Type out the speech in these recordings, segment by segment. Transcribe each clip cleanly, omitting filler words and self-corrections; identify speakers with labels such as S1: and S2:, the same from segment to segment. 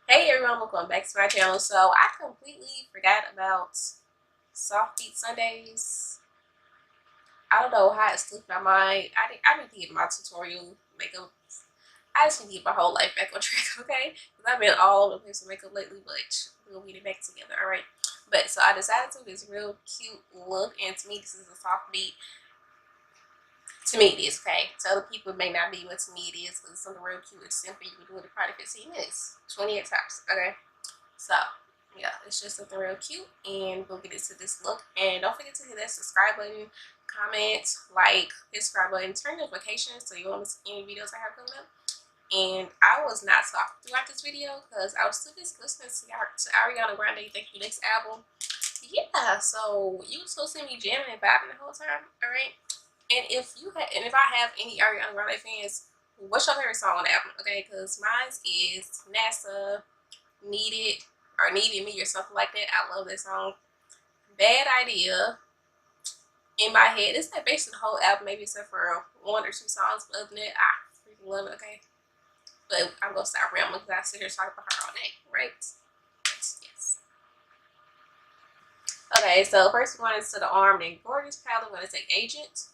S1: Hey everyone, welcome back to my channel. So I completely forgot about soft beat Sundays. I don't know how it slipped my mind. I need to get my tutorial makeup. I just need to get my whole life back on track, okay? Because I've been all over the place with makeup lately, but we'll get it back together, alright? But so I decided to do this real cute look, and to me this is a soft beat. To me it is, okay? To other people it may not be, but to me it is, because it's something real cute and simple. You can do it in probably 15 minutes, 28 times, okay? So yeah, it's just something real cute, and we'll get into this look. And don't forget to hit that subscribe button, comment, like, hit subscribe button, turn notifications so you won't miss any videos I have coming up. And I was not talking throughout this video because I was still just listening to Ariana Grande Thank You Next album. Yeah, so you will still see me jamming and vibing the whole time, alright? And if I have any Ariana Grande fans, what's your favorite song on the album? Okay, because mine is NASA, Needed, or Needed Me, or something like that. I love that song. Bad Idea. In my head, it's like basically the whole album, maybe except for one or two songs. But other than that, I freaking love it. Okay, but I'm gonna stop rambling because I sit here talking about her all day, right? Yes. Okay, so first one is to the arm and gorgeous palette. We're gonna take Agent.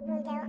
S2: Hold out.